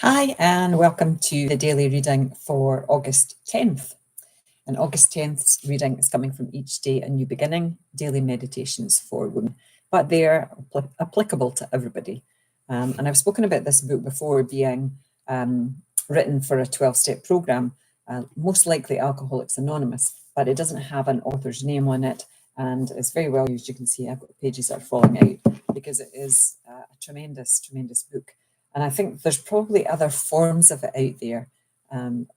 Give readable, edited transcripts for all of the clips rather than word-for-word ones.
Hi, and welcome to the daily reading for August 10th. And August 10th's reading is coming from Each Day a New Beginning, Daily Meditations for Women, but they're applicable to everybody. And I've spoken about this book before being written for a 12-step program, most likely Alcoholics Anonymous, but it doesn't have an author's name on it. And it's very well used. You can see I've got the pages that are falling out because it is a tremendous, tremendous book. And I think there's probably other forms of it out there,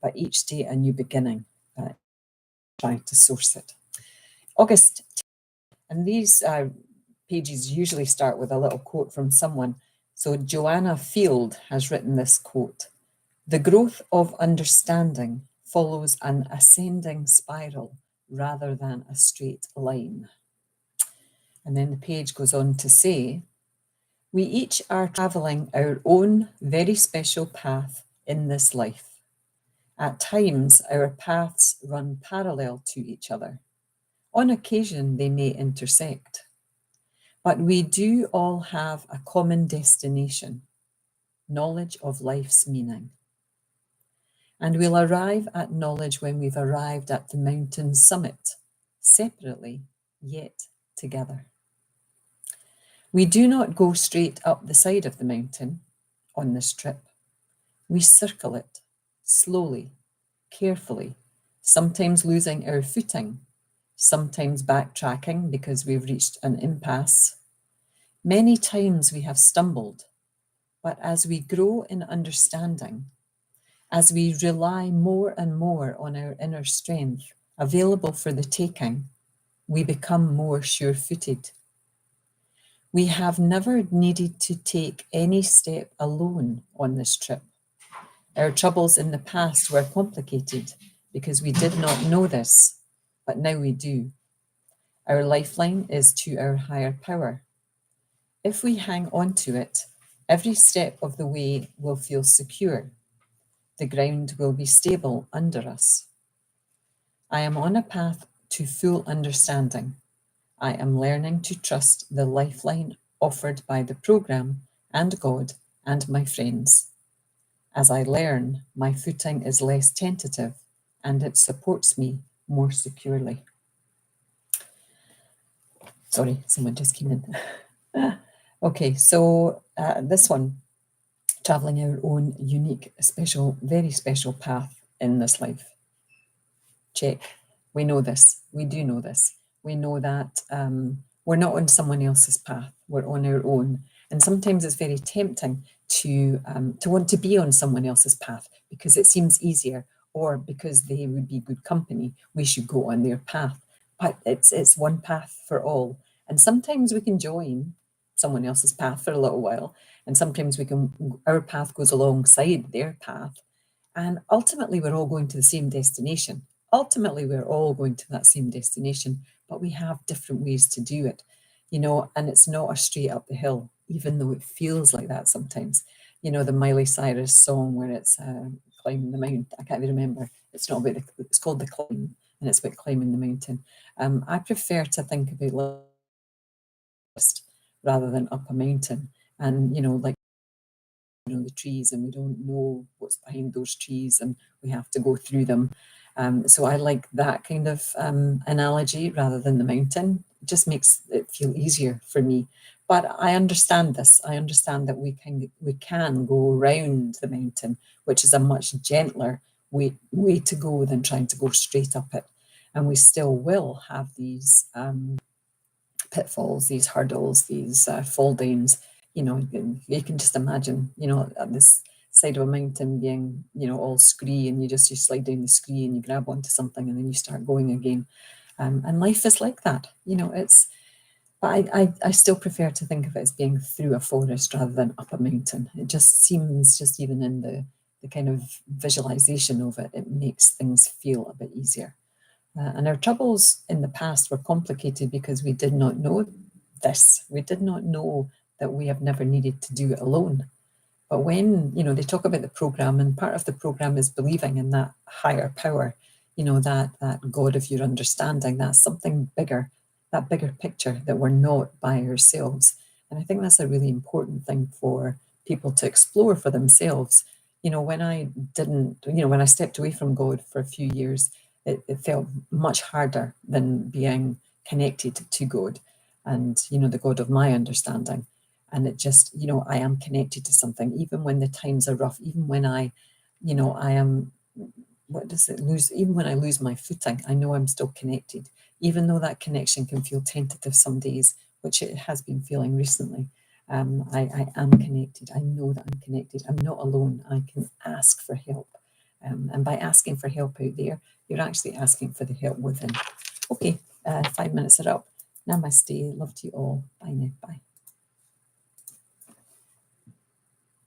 but Each Day a New Beginning, trying to source it. August, and these pages usually start with a little quote from someone. So Joanna Field has written this quote: "The growth of understanding follows an ascending spiral rather than a straight line." And then the page goes on to say, "We each are traveling our own very special path in this life. At times, our paths run parallel to each other. On occasion, they may intersect. But we do all have a common destination, knowledge of life's meaning. And we'll arrive at knowledge when we've arrived at the mountain's summit, separately, yet together. We do not go straight up the side of the mountain on this trip. We circle it, slowly, carefully, sometimes losing our footing, sometimes backtracking because we've reached an impasse. Many times we have stumbled, but as we grow in understanding, as we rely more and more on our inner strength available for the taking, we become more sure-footed. We have never needed to take any step alone on this trip. Our troubles in the past were complicated because we did not know this, but now we do. Our lifeline is to our higher power. If we hang on to it, every step of the way will feel secure. The ground will be stable under us. I am on a path to full understanding. I am learning to trust the lifeline offered by the program and God and my friends. As I learn, my footing is less tentative and it supports me more securely." Sorry, someone just came in. Okay, so this one, traveling our own unique, special, very special path in this life. Check. We know this. We do know this. We know that we're not on someone else's path. We're on our own. And sometimes it's very tempting to want to be on someone else's path because it seems easier, or because they would be good company, we should go on their path. But it's one path for all. And sometimes we can join someone else's path for a little while, and sometimes our path goes alongside their path, and ultimately we're all going to the same destination. Ultimately, we're all going to that same destination, but we have different ways to do it, and it's not a straight up the hill, even though it feels like that sometimes. The Miley Cyrus song where it's climbing the mountain. I can't even remember. It's not about it's called The Climb, and it's about climbing the mountain. I prefer to think about list rather than up a mountain. And, like, the trees, and we don't know what's behind those trees, and we have to go through them. So I like that kind of analogy rather than the mountain. It just makes it feel easier for me. But I understand this. I understand that we can go around the mountain, which is a much gentler way to go than trying to go straight up it. And we still will have these pitfalls, these hurdles, these fall downs. You can just imagine, at this side of a mountain being, all scree, and you slide down the scree and you grab onto something and then you start going again. And life is like that, but I still prefer to think of it as being through a forest rather than up a mountain. It just seems, just even in the kind of visualization of it, it makes things feel a bit easier. And our troubles in the past were complicated because we did not know this. We did not know that we have never needed to do it alone. But when, they talk about the program, and part of the program is believing in that higher power, that God of your understanding, that's something bigger, that bigger picture, that we're not by ourselves. And I think that's a really important thing for people to explore for themselves. you know, when I didn't, you know, when I stepped away from God for a few years, it felt much harder than being connected to God and, you know, the God of my understanding. And it just, you know, I am connected to something, even when the times are rough, even when I, you know, I am, what does it lose? Even when I lose my footing, I know I'm still connected, even though that connection can feel tentative some days, which it has been feeling recently. I am connected. I know that I'm connected. I'm not alone. I can ask for help. And by asking for help out there, you're actually asking for the help within. Okay, 5 minutes are up. Namaste. Love to you all. Bye now. Bye.